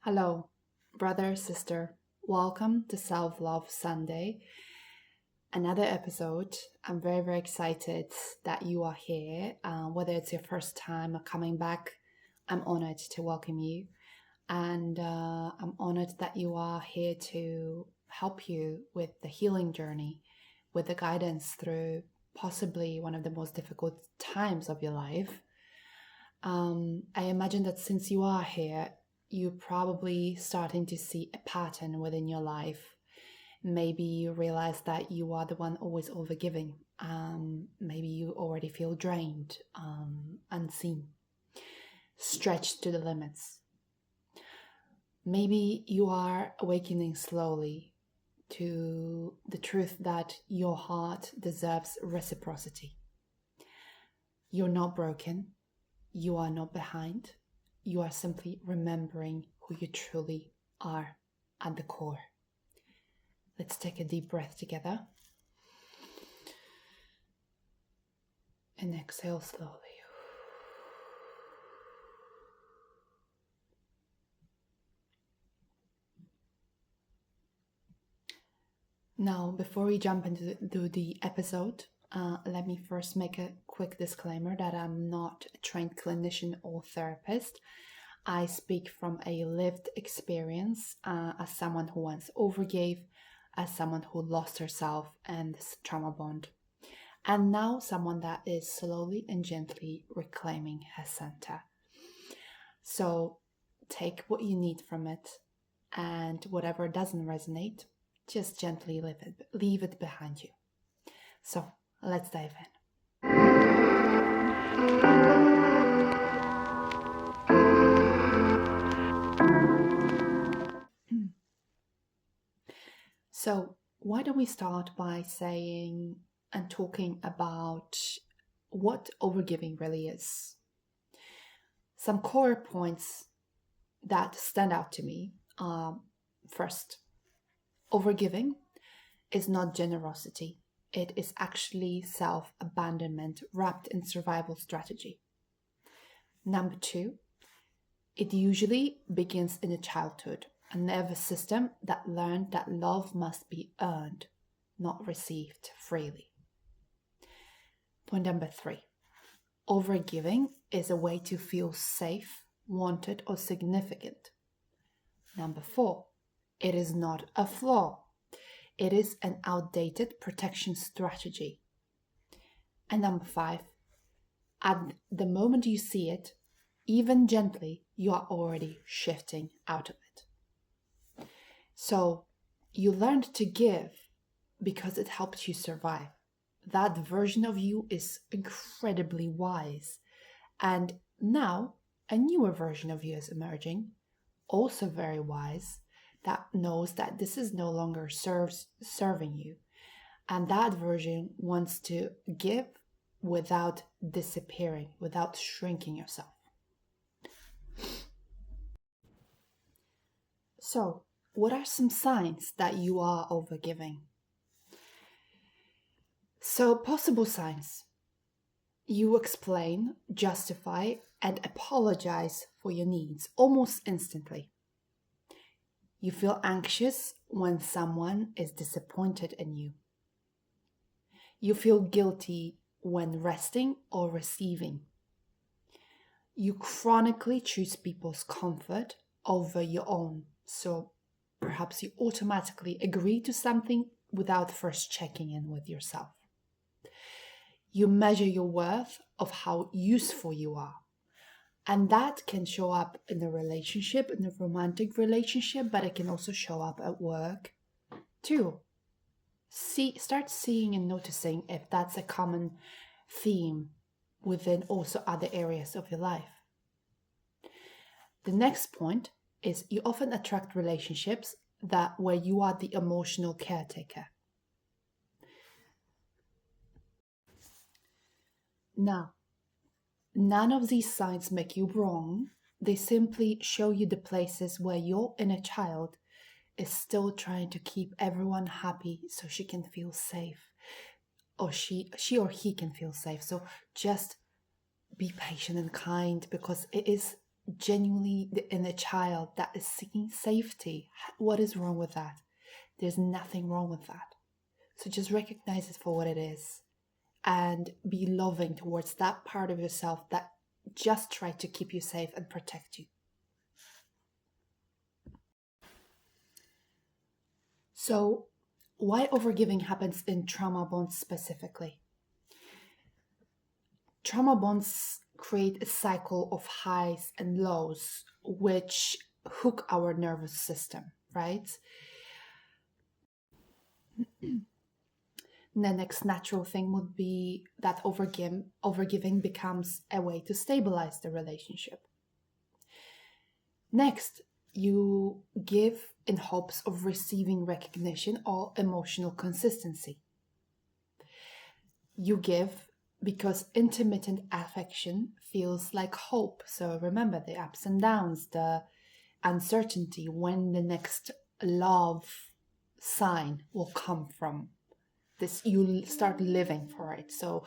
Hello, brother, sister. Welcome to Self Love Sunday. Another episode. I'm very, very excited that you are here. Whether it's your first time or coming back, I'm honored to welcome you. And I'm honored that you are here to help you with the healing journey, with the guidance through possibly one of the most difficult times of your life. I imagine that since you are here, you're probably starting to see a pattern within your life. Maybe you realize that you are the one always overgiving. Maybe you already feel drained, unseen, stretched to the limits. Maybe you are awakening slowly to the truth that your heart deserves reciprocity. You're not broken. You are not behind. You are simply remembering who you truly are at the core. Let's take a deep breath together. And exhale slowly. Now, before we jump into the episode, let me first make a quick disclaimer that I'm not a trained clinician or therapist. I speak from a lived experience as someone who once overgave, as someone who lost herself and this trauma bond, and now someone that is slowly and gently reclaiming her center. So take what you need from it, and whatever doesn't resonate, just gently leave it behind you. So let's dive in. So why don't we start by saying and talking about what overgiving really is? Some core points that stand out to me are, first, overgiving is not generosity. It is actually self-abandonment wrapped in survival strategy. Number two, it usually begins in a childhood, a nervous system that learned that love must be earned, not received freely. Point number three, overgiving is a way to feel safe, wanted, or significant. Number four, it is not a flaw. It is an outdated protection strategy. And number five, at the moment you see it, even gently, you are already shifting out of it. So you learned to give because it helped you survive. That version of you is incredibly wise. And now a newer version of you is emerging, also very wise, that knows that this is no longer serving you. And that version wants to give without disappearing, without shrinking yourself. So, what are some signs that you are overgiving? So, possible signs. You explain, justify, and apologize for your needs almost instantly. You feel anxious when someone is disappointed in you. You feel guilty when resting or receiving. You chronically choose people's comfort over your own. So perhaps you automatically agree to something without first checking in with yourself. You measure your worth of how useful you are. And that can show up in a relationship, in a romantic relationship, but it can also show up at work too. Start seeing and noticing if that's a common theme within also other areas of your life. The next point is you often attract relationships where you are the emotional caretaker. Now, none of these signs make you wrong. They simply show you the places where your inner child is still trying to keep everyone happy so she can feel safe, or she or he can feel safe. So just be patient and kind, because it is genuinely the inner child that is seeking safety. What is wrong with that? There's nothing wrong with that. So just recognize it for what it is and be loving towards that part of yourself that just tried to keep you safe and protect you. So, why overgiving happens in trauma bonds specifically? Trauma bonds create a cycle of highs and lows, which hook our nervous system, right? The next natural thing would be that overgiving becomes a way to stabilize the relationship. Next, you give in hopes of receiving recognition or emotional consistency. You give because intermittent affection feels like hope. So remember the ups and downs, the uncertainty when the next love sign will come from. This you start living for it. So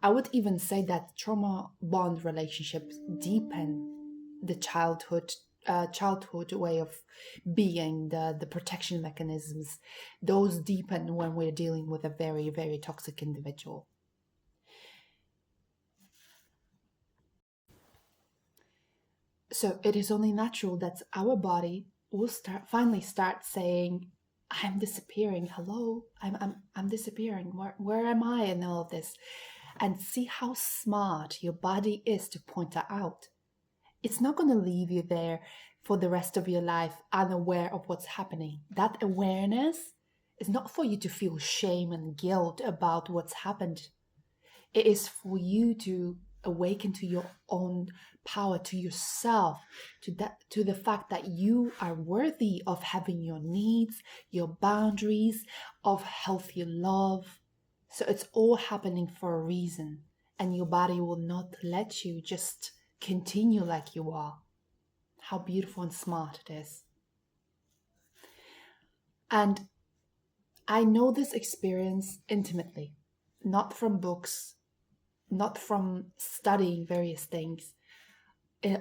I would even say that trauma bond relationships deepen the childhood way of being, the protection mechanisms. Those deepen when we're dealing with a very, very toxic individual. So it is only natural that our body will finally start saying, I'm disappearing. Hello, I'm disappearing. Where am I in all of this? And see how smart your body is to point that out. It's not going to leave you there for the rest of your life unaware of what's happening. That awareness is not for you to feel shame and guilt about what's happened. It is for you to awaken to your own power, to yourself, to the fact that you are worthy of having your needs, your boundaries, of healthy love. So it's all happening for a reason, and your body will not let you just continue like you are. How beautiful and smart it is. And I know this experience intimately, not from books, not from studying various things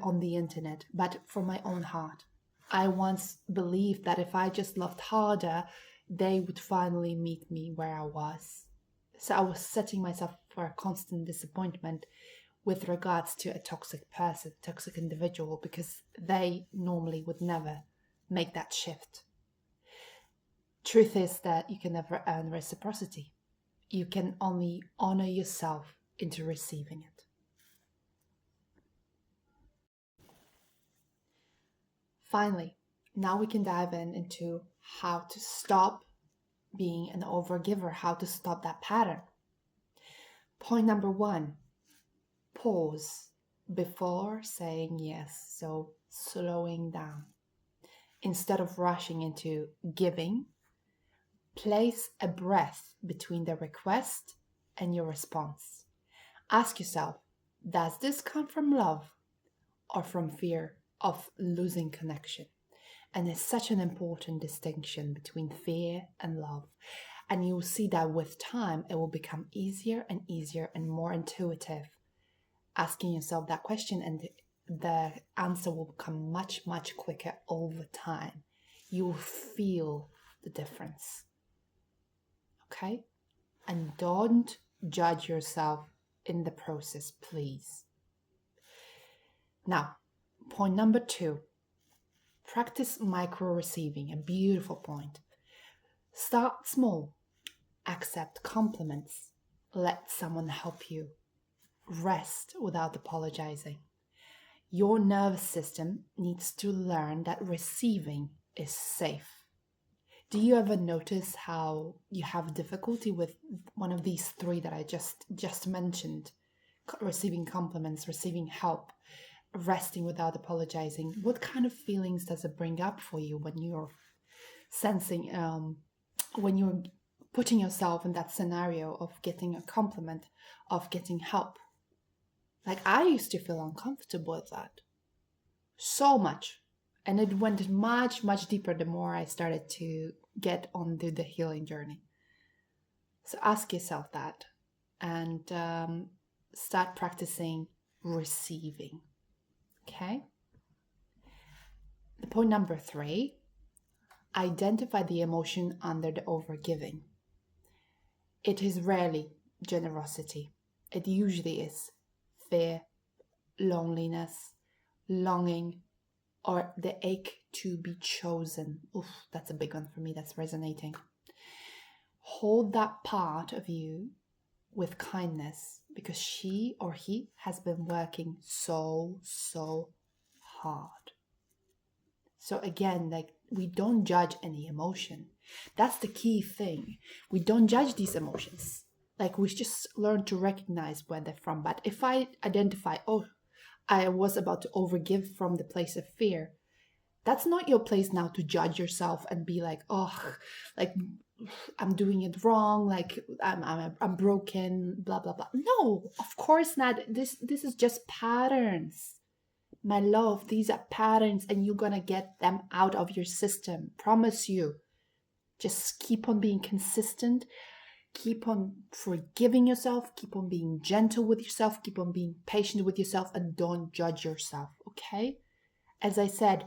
on the internet, but from my own heart. I once believed that if I just loved harder, they would finally meet me where I was. So I was setting myself for a constant disappointment with regards to a toxic person, toxic individual, because they normally would never make that shift. Truth is that you can never earn reciprocity. You can only honor yourself into receiving it. Finally, now we can dive into how to stop being an overgiver, how to stop that pattern. Point number one, pause before saying yes. So slowing down. Instead of rushing into giving, place a breath between the request and your response. Ask yourself, does this come from love or from fear of losing connection? And it's such an important distinction between fear and love. And you'll see that with time, it will become easier and easier and more intuitive. Asking yourself that question, and the answer will become much, much quicker over time. You will feel the difference. Okay? And don't judge yourself in the process, please. Now, point number two, practice micro receiving, a beautiful point. Start small, accept compliments, let someone help you, rest without apologizing. Your nervous system needs to learn that receiving is safe. Do you ever notice how you have difficulty with one of these three that I just mentioned? Receiving compliments, receiving help, resting without apologizing. What kind of feelings does it bring up for you when you're sensing, when you're putting yourself in that scenario of getting a compliment, of getting help? Like, I used to feel uncomfortable with that so much. And it went much, much deeper the more I started to get on the healing journey. So ask yourself that and start practicing receiving. Okay? Point number 3, identify the emotion under the overgiving. It is rarely generosity. It usually is fear, loneliness, longing, or the ache to be chosen. Oof, that's a big one for me. That's resonating. Hold that part of you with kindness because she or he has been working so hard. So again, we don't judge any emotion. That's the key thing. We don't judge these emotions. We just learn to recognize where they're from. But if I identify, oh, I was about to overgive from the place of fear, that's not your place now to judge yourself and be like, oh, like I'm doing it wrong, like I'm broken, blah blah blah. No, of course not. This is just patterns. My love, these are patterns and you're gonna get them out of your system. Promise you. Just keep on being consistent. Keep on forgiving yourself. Keep on being gentle with yourself. Keep on being patient with yourself and don't judge yourself, okay? As I said,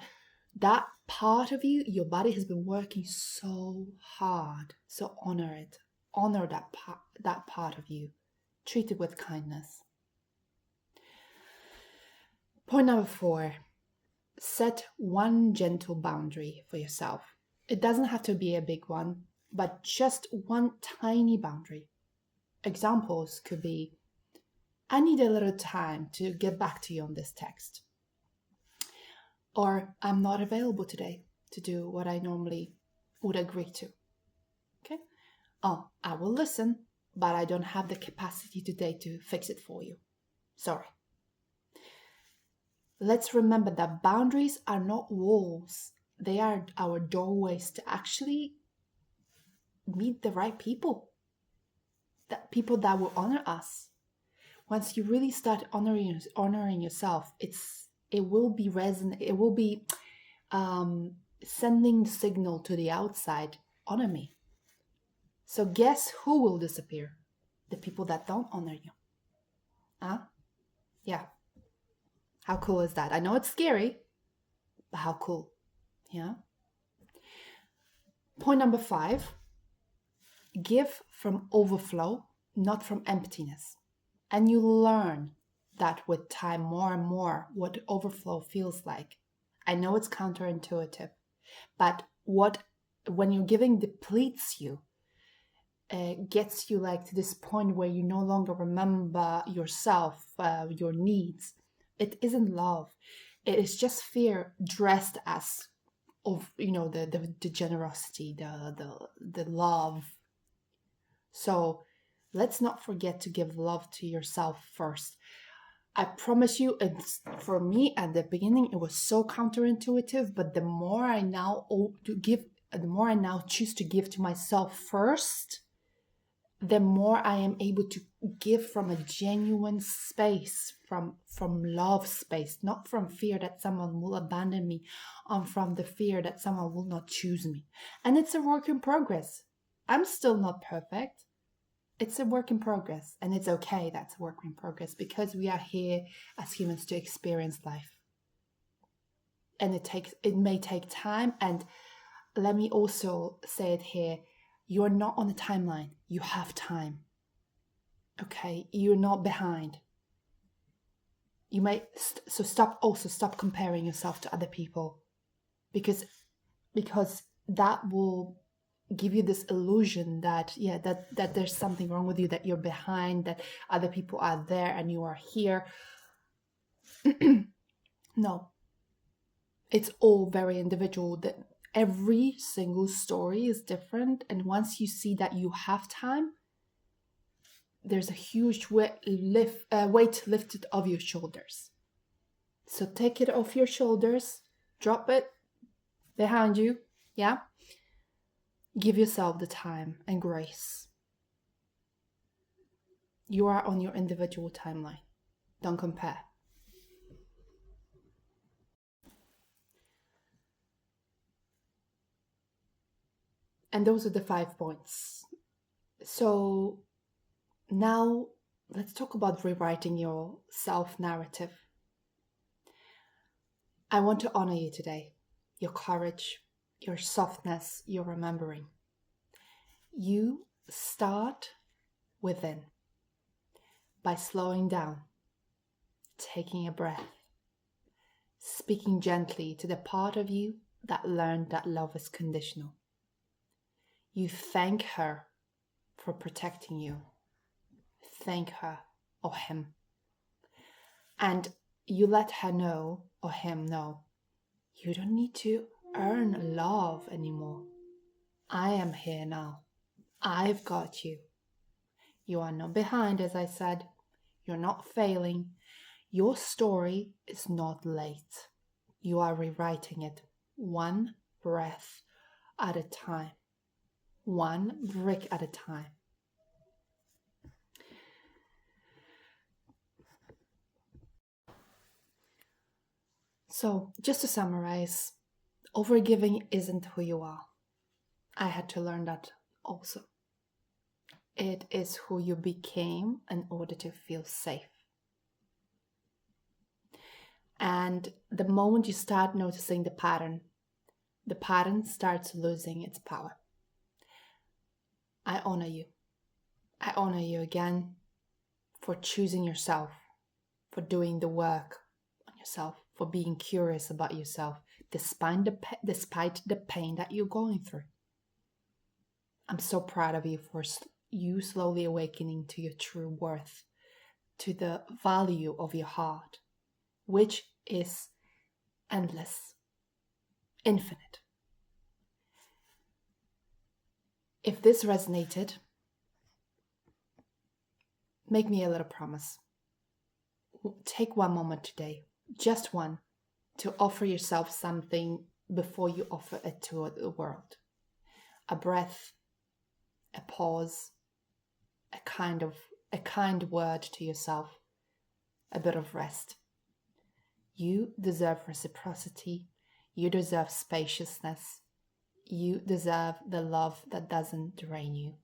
that part of you, your body has been working so hard. So honor it. Honor that part of you. Treat it with kindness. Point number 4, set one gentle boundary for yourself. It doesn't have to be a big one, but just one tiny boundary. Examples could be, I need a little time to get back to you on this text. Or I'm not available today to do what I normally would agree to. Okay? Oh, I will listen, but I don't have the capacity today to fix it for you. Sorry. Let's remember that boundaries are not walls. They are our doorways to actually meet the right people. That people that will honor us. Once you really start honoring yourself, it will be sending the signal to the outside, honor me. So guess who will disappear? The people that don't honor you. Huh? Yeah. How cool is that? I know it's scary, but how cool. Yeah. Point number 5, give from overflow, not from emptiness. And you learn that with time more and more what overflow feels like. I know it's counterintuitive, but when you're giving depletes you, gets you to this point where you no longer remember yourself, your needs. It isn't love. It is just fear dressed as the generosity, the love. So let's not forget to give love to yourself first. I promise you, for me at the beginning, it was so counterintuitive, but the more I now choose to give to myself first, the more I am able to give from a genuine space, from love space, not from fear that someone will abandon me, from the fear that someone will not choose me. And it's a work in progress. I'm still not perfect. It's a work in progress, and it's okay that's a work in progress because we are here as humans to experience life. And it may take time, and let me also say it here, you're not on a timeline. You have time. Okay? You're not behind. You may stop comparing yourself to other people because that will give you this illusion that that there's something wrong with you, that you're behind, that other people are there and you are here. No, it's all very individual. That every single story is different, and once you see that you have time, there's a huge weight lifted off your shoulders. So take it off your shoulders, drop it behind you, yeah. Give yourself the time and grace. You are on your individual timeline. Don't compare. And those are the 5 points. So now let's talk about rewriting your self-narrative. I want to honor you today. your courage, your softness, your remembering. You start within by slowing down, taking a breath, speaking gently to the part of you that learned that love is conditional. You thank her for protecting you. Thank her or him. And you let her know or him know, you don't need to earn love anymore. I am here now. I've got you. You are not behind, as I said. You're not failing. Your story is not late. You are rewriting it one breath at a time, one brick at a time. So, just to summarize, overgiving isn't who you are. I had to learn that also. It is who you became in order to feel safe. And the moment you start noticing the pattern starts losing its power. I honor you. I honor you again for choosing yourself, for doing the work on yourself, for being curious about yourself, despite the pain that you're going through. I'm so proud of you for you slowly awakening to your true worth, to the value of your heart, which is endless, infinite. If this resonated, make me a little promise. Take one moment today, just one, to offer yourself something before you offer it to the world. A breath, a pause, a kind word to yourself, a bit of rest. You deserve reciprocity. You deserve spaciousness. You deserve the love that doesn't drain you.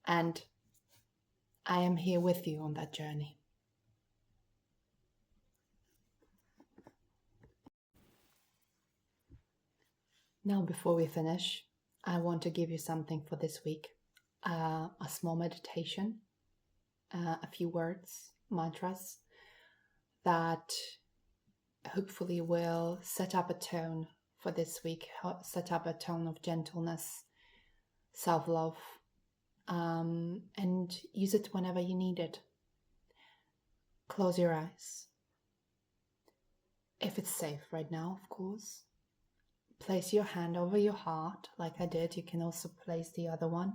And I am here with you on that journey. Now, before we finish, I want to give you something for this week. A small meditation, a few words, mantras that hopefully will set up a tone for this week, set up a tone of gentleness, self-love, and use it whenever you need it. Close your eyes. If it's safe right now, of course. Place your hand over your heart like I did. You can also place the other one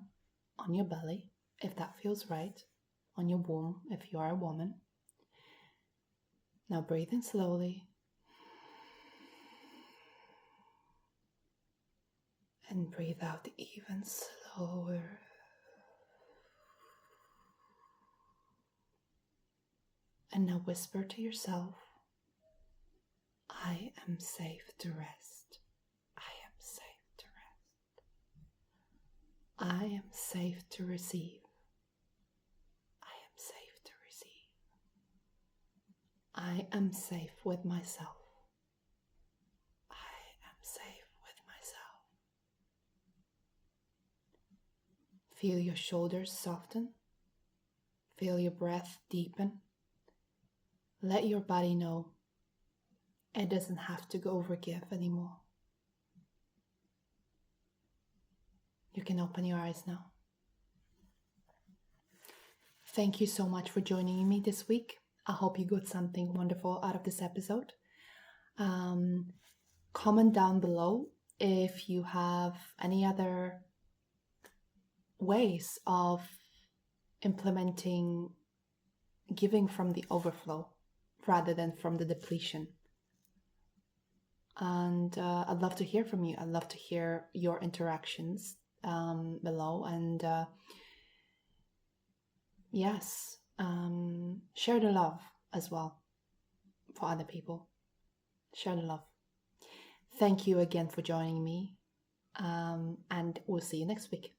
on your belly if that feels right, on your womb if you are a woman. Now breathe in slowly and breathe out even slower. And now whisper to yourself, I am safe to rest. I am safe to rest. I am safe to receive. I am safe to receive. I am safe with myself. I am safe with myself. Feel your shoulders soften. Feel your breath deepen. Let your body know it doesn't have to go overgive anymore. You can open your eyes now. Thank you so much for joining me this week. I hope you got something wonderful out of this episode. Comment down below if you have any other ways of implementing giving from the overflow rather than from the depletion. And I'd love to hear from you. I'd love to hear your interactions below. And yes, share the love as well for other people. Share the love. Thank you again for joining me. And we'll see you next week.